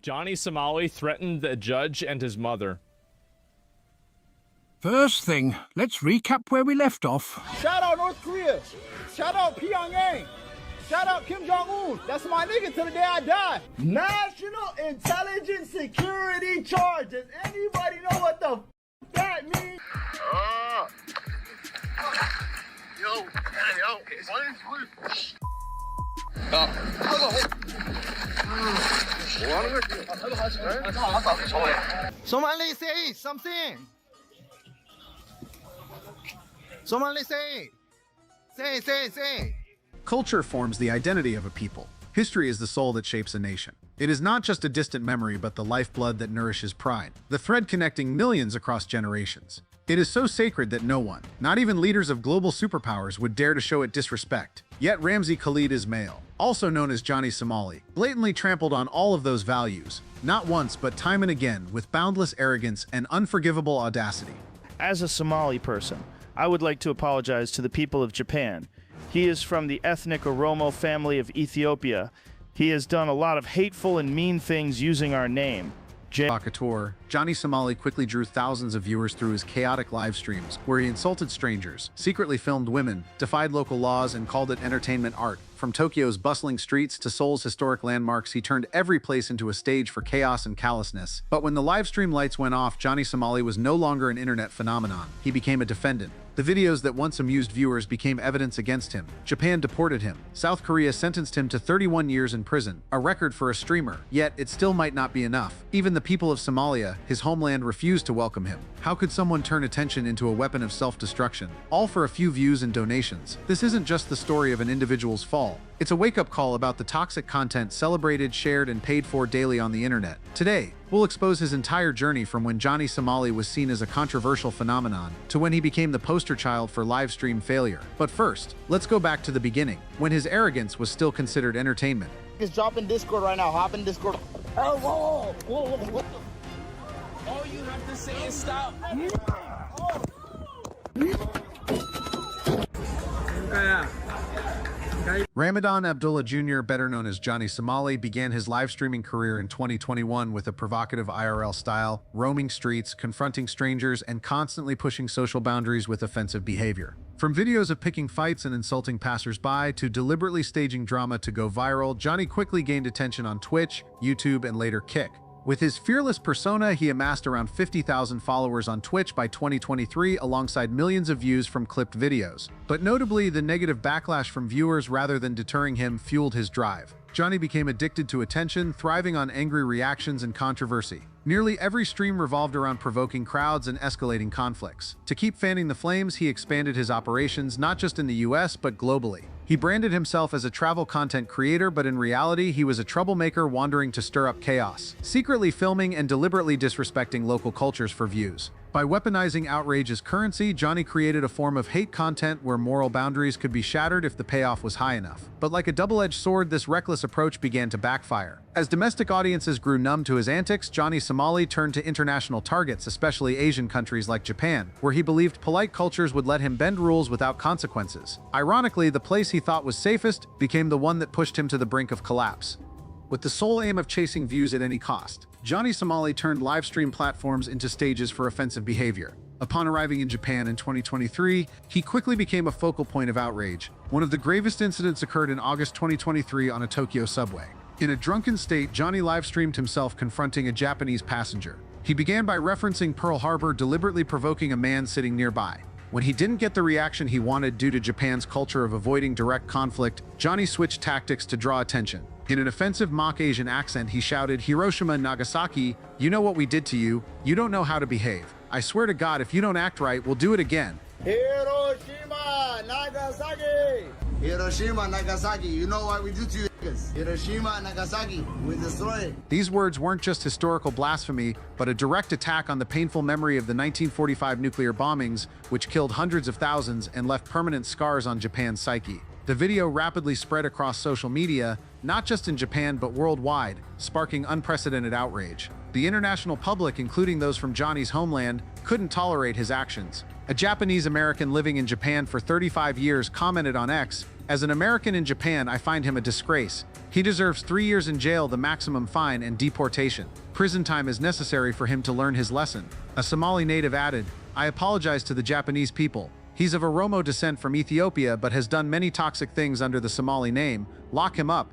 Johnny Somali threatened the judge and his mother. First thing, let's recap where we left off. Shout out North Korea. Shout out Pyongyang. Shout out Kim Jong-un. That's my nigga till the day I die. National Intelligence Security Charges. Anybody know what the that means? Yo, Somali say something. Somali say. Say. Culture forms the identity of a people. History is the soul that shapes a nation. It is not just a distant memory, but the lifeblood that nourishes pride, the thread connecting millions across generations. It is so sacred that no one, not even leaders of global superpowers, would dare to show it disrespect. Yet Ramzi Khalid Ismail, also known as Johnny Somali, blatantly trampled on all of those values, not once but time and again, with boundless arrogance and unforgivable audacity. As a Somali person, I would like to apologize to the people of Japan. He is from the ethnic Oromo family of Ethiopia. He has done a lot of hateful and mean things using our name. Provocateur, Johnny Somali quickly drew thousands of viewers through his chaotic live streams, where he insulted strangers, secretly filmed women, defied local laws, and called it entertainment art. From Tokyo's bustling streets to Seoul's historic landmarks, he turned every place into a stage for chaos and callousness. But when the live stream lights went off, Johnny Somali was no longer an internet phenomenon. He became a defendant. The videos that once amused viewers became evidence against him. Japan deported him. South Korea sentenced him to 31 years in prison, a record for a streamer. Yet, it still might not be enough. Even the people of Somalia, his homeland, refused to welcome him. How could someone turn attention into a weapon of self-destruction? All for a few views and donations. This isn't just the story of an individual's fall. It's a wake-up call about the toxic content celebrated, shared, and paid for daily on the internet. Today, we'll expose his entire journey from when Johnny Somali was seen as a controversial phenomenon to when he became the poster child for live stream failure. But first, let's go back to the beginning, when his arrogance was still considered entertainment. Just drop in Discord right now. Hop in Discord. Oh, whoa. All you have to say is stop. Ramadan Abdullah Jr., better known as Johnny Somali, began his live streaming career in 2021 with a provocative IRL style, roaming streets, confronting strangers, and constantly pushing social boundaries with offensive behavior. From videos of picking fights and insulting passers-by to deliberately staging drama to go viral, Johnny quickly gained attention on Twitch, YouTube, and later Kick. With his fearless persona, he amassed around 50,000 followers on Twitch by 2023 alongside millions of views from clipped videos. But notably, the negative backlash from viewers rather than deterring him fueled his drive. Johnny became addicted to attention, thriving on angry reactions and controversy. Nearly every stream revolved around provoking crowds and escalating conflicts. To keep fanning the flames, he expanded his operations not just in the US, but globally. He branded himself as a travel content creator, but in reality, he was a troublemaker wandering to stir up chaos, secretly filming and deliberately disrespecting local cultures for views. By weaponizing outrage as currency, Johnny created a form of hate content where moral boundaries could be shattered if the payoff was high enough. But like a double-edged sword, this reckless approach began to backfire. As domestic audiences grew numb to his antics, Johnny Somali turned to international targets, especially Asian countries like Japan, where he believed polite cultures would let him bend rules without consequences. Ironically, the place he thought was safest became the one that pushed him to the brink of collapse. With the sole aim of chasing views at any cost, Johnny Somali turned live stream platforms into stages for offensive behavior. Upon arriving in Japan in 2023, he quickly became a focal point of outrage. One of the gravest incidents occurred in August 2023 on a Tokyo subway. In a drunken state, Johnny live-streamed himself confronting a Japanese passenger. He began by referencing Pearl Harbor, deliberately provoking a man sitting nearby. When he didn't get the reaction he wanted due to Japan's culture of avoiding direct conflict, Johnny switched tactics to draw attention. In an offensive mock Asian accent, he shouted, "Hiroshima, Nagasaki, you know what we did to you. You don't know how to behave. I swear to God, if you don't act right, we'll do it again." Hiroshima, Nagasaki. Hiroshima, Nagasaki, you know what we did to you? Hiroshima, Nagasaki, we destroyed. These words weren't just historical blasphemy, but a direct attack on the painful memory of the 1945 nuclear bombings, which killed hundreds of thousands and left permanent scars on Japan's psyche. The video rapidly spread across social media, not just in Japan but worldwide, sparking unprecedented outrage. The international public, including those from Johnny's homeland, couldn't tolerate his actions. A Japanese American living in Japan for 35 years commented on X, "As an American in Japan, I find him a disgrace. He deserves 3 years in jail, the maximum fine, and deportation. Prison time is necessary for him to learn his lesson. A Somali native added, "I apologize to the Japanese people. He's of Oromo descent from Ethiopia but has done many toxic things under the Somali name. Lock him up."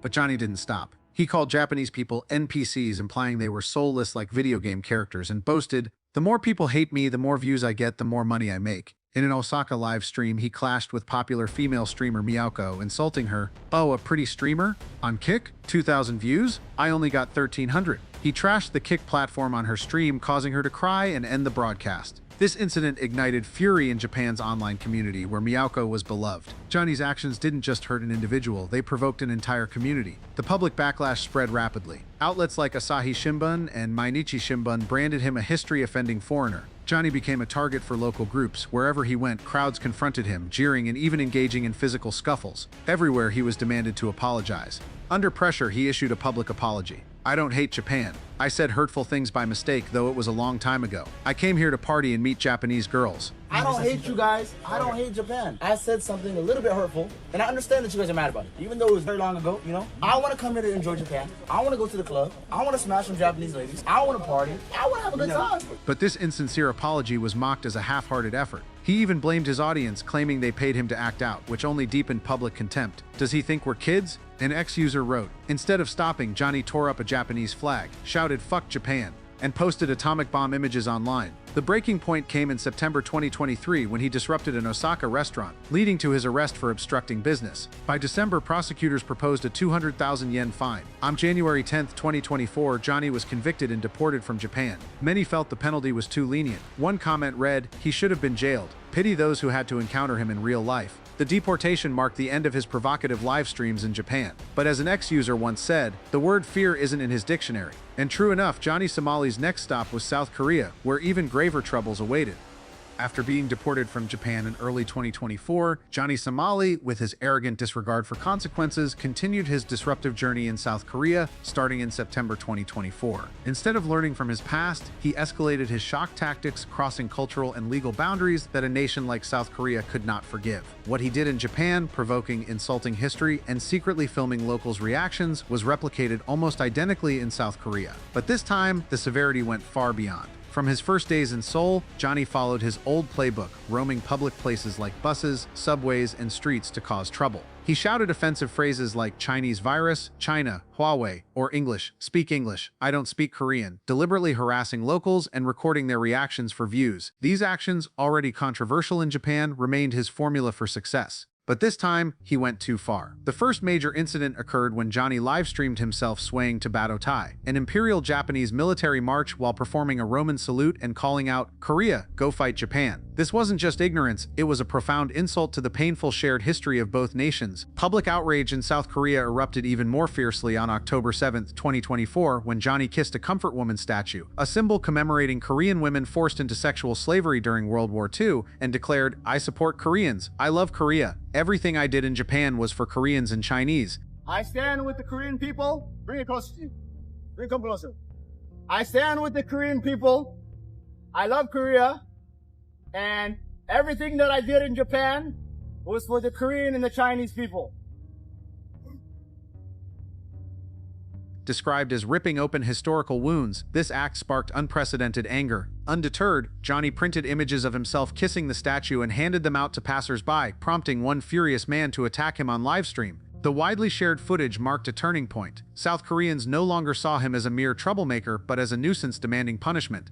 But Johnny didn't stop. He called Japanese people NPCs, implying they were soulless like video game characters, and boasted, "The more people hate me, the more views I get, the more money I make." In an Osaka live stream, he clashed with popular female streamer Miyako, insulting her. "Oh, a pretty streamer? On Kick? 2,000 views? I only got 1,300. He trashed the Kick platform on her stream, causing her to cry and end the broadcast. This incident ignited fury in Japan's online community, where Miyako was beloved. Johnny's actions didn't just hurt an individual, they provoked an entire community. The public backlash spread rapidly. Outlets like Asahi Shimbun and Mainichi Shimbun branded him a history-offending foreigner. Johnny became a target for local groups. Wherever he went, crowds confronted him, jeering and even engaging in physical scuffles. Everywhere he was demanded to apologize. Under pressure, he issued a public apology. "I don't hate Japan. I said hurtful things by mistake, though it was a long time ago. I came here to party and meet Japanese girls." I don't hate you guys. I don't hate Japan. I said something a little bit hurtful, and I understand that you guys are mad about it. Even though it was very long ago, you know? I want to come here to enjoy Japan. I want to go to the club. I want to smash some Japanese ladies. I want to party. I want to have a good time. But this insincere apology was mocked as a half-hearted effort. He even blamed his audience, claiming they paid him to act out, which only deepened public contempt. "Does he think we're kids?" An ex-user wrote. Instead of stopping, Johnny tore up a Japanese flag, shouted "Fuck Japan," and posted atomic bomb images online. The breaking point came in September 2023 when he disrupted an Osaka restaurant, leading to his arrest for obstructing business. By December, prosecutors proposed a 200,000 yen fine. On January 10, 2024, Johnny was convicted and deported from Japan. Many felt the penalty was too lenient. One comment read, "He should have been jailed. Pity those who had to encounter him in real life." The deportation marked the end of his provocative live streams in Japan. But as an ex-user once said, the word fear isn't in his dictionary. And true enough, Johnny Somali's next stop was South Korea, where even graver troubles awaited. After being deported from Japan in early 2024, Johnny Somali, with his arrogant disregard for consequences, continued his disruptive journey in South Korea, starting in September 2024. Instead of learning from his past, he escalated his shock tactics, crossing cultural and legal boundaries that a nation like South Korea could not forgive. What he did in Japan, provoking, insulting history, and secretly filming locals' reactions, was replicated almost identically in South Korea. But this time, the severity went far beyond. From his first days in Seoul, Johnny followed his old playbook, roaming public places like buses, subways, and streets to cause trouble. He shouted offensive phrases like "Chinese virus," "China," "Huawei," or "English, speak English, I don't speak Korean," deliberately harassing locals and recording their reactions for views. These actions, already controversial in Japan, remained his formula for success. But this time, he went too far. The first major incident occurred when Johnny live-streamed himself swaying to Badotai, an imperial Japanese military march, while performing a Roman salute and calling out, "Korea, go fight Japan." This wasn't just ignorance, it was a profound insult to the painful shared history of both nations. Public outrage in South Korea erupted even more fiercely on October 7, 2024, when Johnny kissed a comfort woman statue, a symbol commemorating Korean women forced into sexual slavery during World War II, and declared, "I support Koreans. I love Korea. Everything I did in Japan was for Koreans and Chinese." I stand with the Korean people. Bring it closer to you. Bring it come closer. I stand with the Korean people. I love Korea. And everything that I did in Japan was for the Korean and the Chinese people. Described as ripping open historical wounds, this act sparked unprecedented anger. Undeterred, Johnny printed images of himself kissing the statue and handed them out to passers-by, prompting one furious man to attack him on livestream. The widely shared footage marked a turning point. South Koreans no longer saw him as a mere troublemaker, but as a nuisance demanding punishment.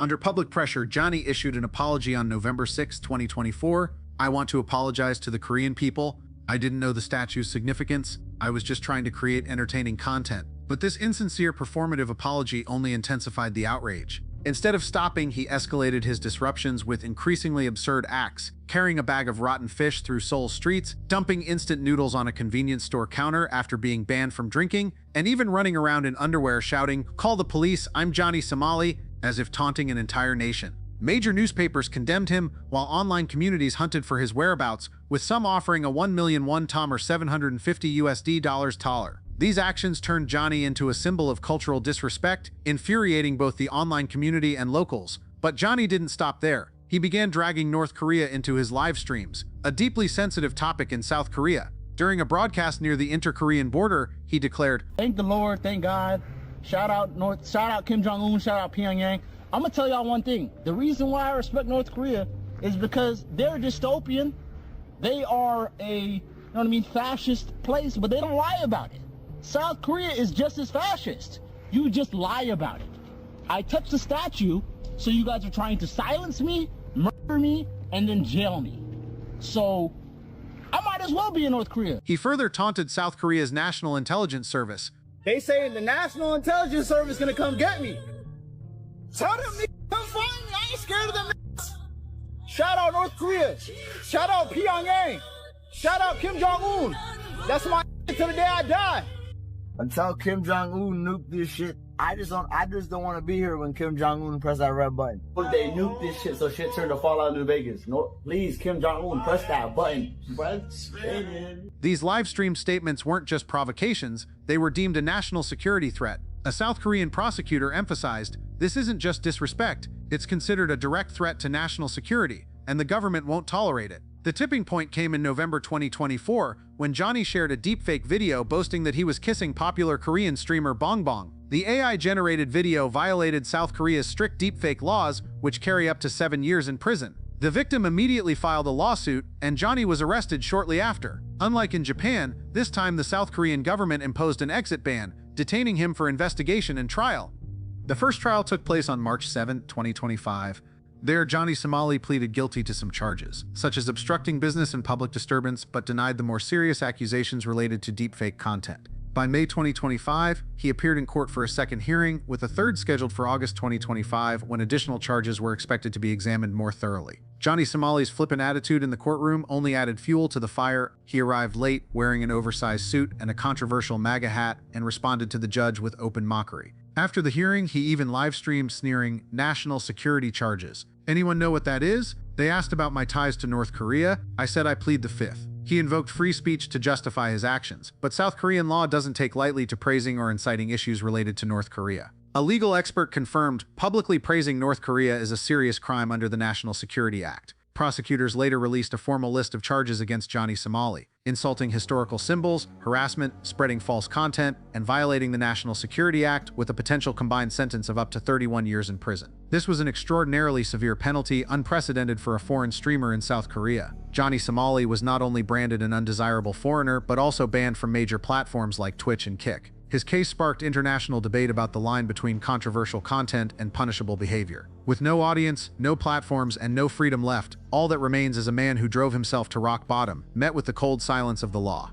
Under public pressure, Johnny issued an apology on November 6, 2024. "I want to apologize to the Korean people. I didn't know the statue's significance. I was just trying to create entertaining content." But this insincere performative apology only intensified the outrage. Instead of stopping, he escalated his disruptions with increasingly absurd acts, carrying a bag of rotten fish through Seoul streets, dumping instant noodles on a convenience store counter after being banned from drinking, and even running around in underwear shouting, "Call the police, I'm Johnny Somali," as if taunting an entire nation. Major newspapers condemned him, while online communities hunted for his whereabouts, with some offering a 1 million won-tom or $750 taller. These actions turned Johnny into a symbol of cultural disrespect, infuriating both the online community and locals. But Johnny didn't stop there. He began dragging North Korea into his live streams, a deeply sensitive topic in South Korea. During a broadcast near the inter-Korean border, he declared, Thank the Lord, thank God. Shout out Kim Jong-un, shout out Pyongyang. I'm gonna tell y'all one thing. The reason why I respect North Korea is because they're dystopian. They are a, fascist place, but they don't lie about it. South Korea is just as fascist. You just lie about it. I touched the statue, so you guys are trying to silence me, murder me, and then jail me. So I might as well be in North Korea. He further taunted South Korea's National Intelligence Service. They say the National Intelligence Service gonna come get me. Tell them niggas come find me. I ain't scared of them niggas. Shout out North Korea. Shout out Pyongyang. Shout out Kim Jong-un. That's my till the day I die. Until Kim Jong-un nuke this shit, I just don't want to be here when Kim Jong-un press that red button. They nuke this shit so shit turn to Fallout New Vegas. No, please, Kim Jong-un, press that button. These live stream statements weren't just provocations, they were deemed a national security threat. A South Korean prosecutor emphasized, this isn't just disrespect, it's considered a direct threat to national security, and the government won't tolerate it. The tipping point came in November 2024, when Johnny shared a deepfake video boasting that he was kissing popular Korean streamer Bong Bong. The AI-generated video violated South Korea's strict deepfake laws, which carry up to 7 years in prison. The victim immediately filed a lawsuit, and Johnny was arrested shortly after. Unlike in Japan, this time the South Korean government imposed an exit ban, detaining him for investigation and trial. The first trial took place on March 7, 2025. There, Johnny Somali pleaded guilty to some charges, such as obstructing business and public disturbance, but denied the more serious accusations related to deepfake content. By May 2025, he appeared in court for a second hearing, with a third scheduled for August 2025, when additional charges were expected to be examined more thoroughly. Johnny Somali's flippant attitude in the courtroom only added fuel to the fire. He arrived late, wearing an oversized suit and a controversial MAGA hat, and responded to the judge with open mockery. After the hearing, he even live-streamed sneering, "national security charges. Anyone know what that is?" They asked about my ties to North Korea. I said I plead the fifth. He invoked free speech to justify his actions, but South Korean law doesn't take lightly to praising or inciting issues related to North Korea. A legal expert confirmed publicly praising North Korea is a serious crime under the National Security Act. Prosecutors later released a formal list of charges against Johnny Somali: insulting historical symbols, harassment, spreading false content, and violating the National Security Act, with a potential combined sentence of up to 31 years in prison. This was an extraordinarily severe penalty, unprecedented for a foreign streamer in South Korea. Johnny Somali was not only branded an undesirable foreigner, but also banned from major platforms like Twitch and Kick. His case sparked international debate about the line between controversial content and punishable behavior. With no audience, no platforms, and no freedom left, all that remains is a man who drove himself to rock bottom, met with the cold silence of the law.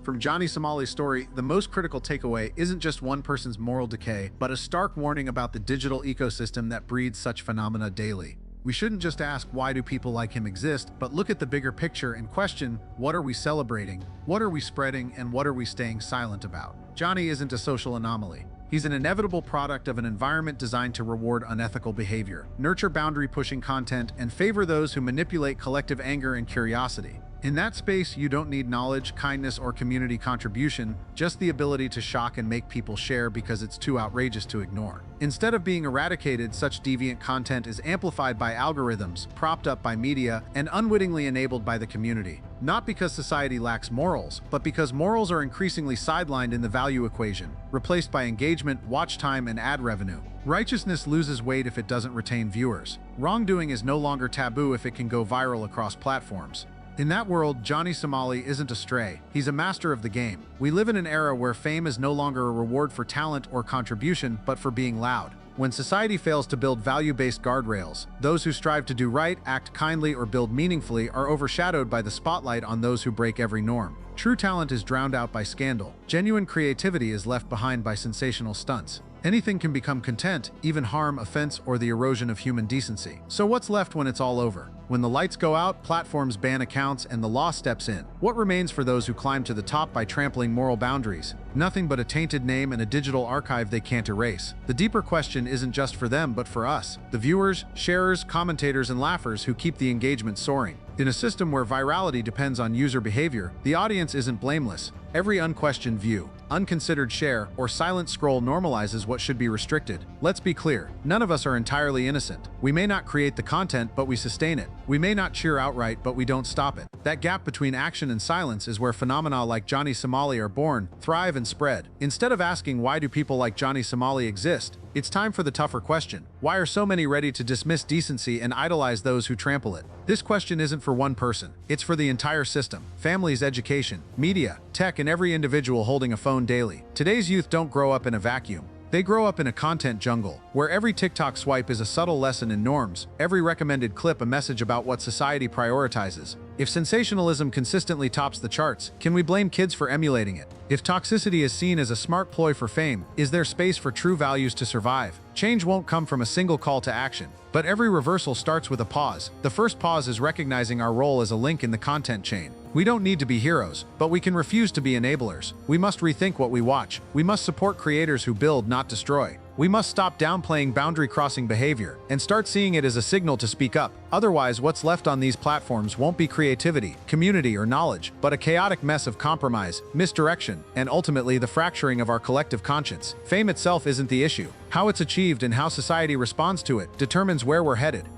From Johnny Somali's story, the most critical takeaway isn't just one person's moral decay, but a stark warning about the digital ecosystem that breeds such phenomena daily. We shouldn't just ask, why do people like him exist, but look at the bigger picture and question, what are we celebrating, what are we spreading, and what are we staying silent about? Johnny isn't a social anomaly. He's an inevitable product of an environment designed to reward unethical behavior, nurture boundary-pushing content, and favor those who manipulate collective anger and curiosity. In that space, you don't need knowledge, kindness, or community contribution, just the ability to shock and make people share because it's too outrageous to ignore. Instead of being eradicated, such deviant content is amplified by algorithms, propped up by media, and unwittingly enabled by the community. Not because society lacks morals, but because morals are increasingly sidelined in the value equation, replaced by engagement, watch time, and ad revenue. Righteousness loses weight if it doesn't retain viewers. Wrongdoing is no longer taboo if it can go viral across platforms. In that world, Johnny Somali isn't a stray. He's a master of the game. We live in an era where fame is no longer a reward for talent or contribution, but for being loud. When society fails to build value-based guardrails, those who strive to do right, act kindly, or build meaningfully are overshadowed by the spotlight on those who break every norm. True talent is drowned out by scandal. Genuine creativity is left behind by sensational stunts. Anything can become content, even harm, offense, or the erosion of human decency. So what's left when it's all over? When the lights go out, platforms ban accounts, and the law steps in. What remains for those who climb to the top by trampling moral boundaries? Nothing but a tainted name and a digital archive they can't erase. The deeper question isn't just for them, but for us, the viewers, sharers, commentators, and laughers who keep the engagement soaring. In a system where virality depends on user behavior, the audience isn't blameless. Every unquestioned view, unconsidered share, or silent scroll normalizes what should be restricted. Let's be clear, none of us are entirely innocent. We may not create the content, but we sustain it. We may not cheer outright, but we don't stop it. That gap between action and silence is where phenomena like Johnny Somali are born, thrive, and spread. Instead of asking why do people like Johnny Somali exist, it's time for the tougher question. Why are so many ready to dismiss decency and idolize those who trample it? This question isn't for one person. It's for the entire system. Families, education, media, tech, and every individual holding a phone daily. Today's youth don't grow up in a vacuum. They grow up in a content jungle, where every TikTok swipe is a subtle lesson in norms, every recommended clip a message about what society prioritizes. If sensationalism consistently tops the charts, can we blame kids for emulating it? If toxicity is seen as a smart ploy for fame, is there space for true values to survive? Change won't come from a single call to action, but every reversal starts with a pause. The first pause is recognizing our role as a link in the content chain. We don't need to be heroes, but we can refuse to be enablers. We must rethink what we watch. We must support creators who build, not destroy. We must stop downplaying boundary-crossing behavior and start seeing it as a signal to speak up. Otherwise, what's left on these platforms won't be creativity, community, or knowledge, but a chaotic mess of compromise, misdirection, and ultimately the fracturing of our collective conscience. Fame itself isn't the issue. How it's achieved and how society responds to it determines where we're headed.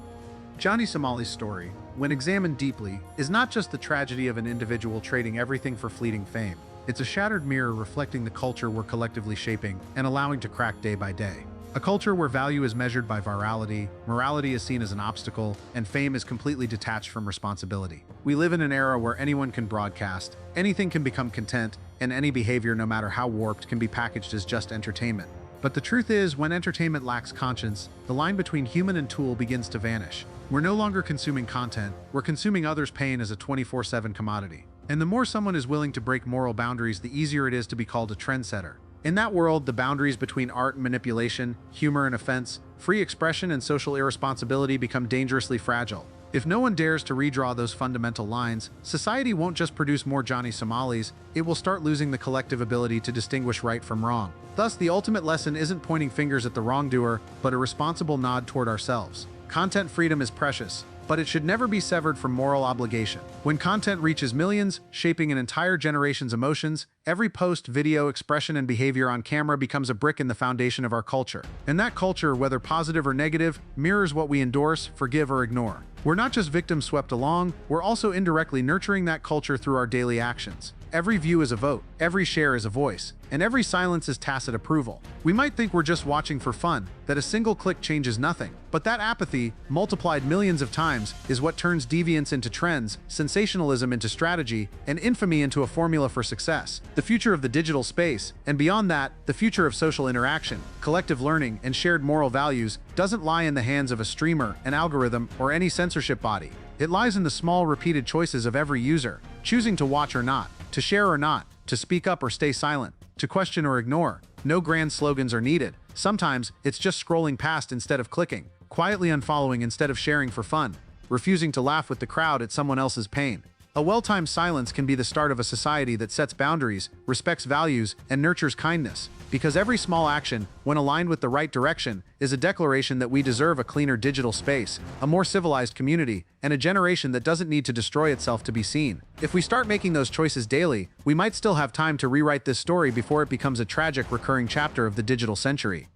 Johnny Somali's story, when examined deeply, is not just the tragedy of an individual trading everything for fleeting fame. It's a shattered mirror reflecting the culture we're collectively shaping and allowing to crack day by day. A culture where value is measured by virality, morality is seen as an obstacle, and fame is completely detached from responsibility. We live in an era where anyone can broadcast, anything can become content, and any behavior, no matter how warped, can be packaged as just entertainment. But the truth is, when entertainment lacks conscience, the line between human and tool begins to vanish. We're no longer consuming content, we're consuming others' pain as a 24/7 commodity. And the more someone is willing to break moral boundaries, the easier it is to be called a trendsetter. In that world, the boundaries between art and manipulation, humor and offense, free expression and social irresponsibility become dangerously fragile. If no one dares to redraw those fundamental lines, society won't just produce more Johnny Somalis, it will start losing the collective ability to distinguish right from wrong. Thus, the ultimate lesson isn't pointing fingers at the wrongdoer, but a responsible nod toward ourselves. Content freedom is precious, but it should never be severed from moral obligation. When content reaches millions, shaping an entire generation's emotions, every post, video, expression, and behavior on camera becomes a brick in the foundation of our culture. And that culture, whether positive or negative, mirrors what we endorse, forgive, or ignore. We're not just victims swept along, we're also indirectly nurturing that culture through our daily actions. Every view is a vote, every share is a voice, and every silence is tacit approval. We might think we're just watching for fun, that a single click changes nothing, but that apathy, multiplied millions of times, is what turns deviance into trends, sensationalism into strategy, and infamy into a formula for success. The future of the digital space, and beyond that, the future of social interaction, collective learning, and shared moral values, doesn't lie in the hands of a streamer, an algorithm, or any censorship body. It lies in the small, repeated choices of every user, choosing to watch or not, to share or not, to speak up or stay silent, to question or ignore. No grand slogans are needed. Sometimes it's just scrolling past instead of clicking, quietly unfollowing instead of sharing for fun, refusing to laugh with the crowd at someone else's pain. A well-timed silence can be the start of a society that sets boundaries, respects values, and nurtures kindness. Because every small action, when aligned with the right direction, is a declaration that we deserve a cleaner digital space, a more civilized community, and a generation that doesn't need to destroy itself to be seen. If we start making those choices daily, we might still have time to rewrite this story before it becomes a tragic recurring chapter of the digital century.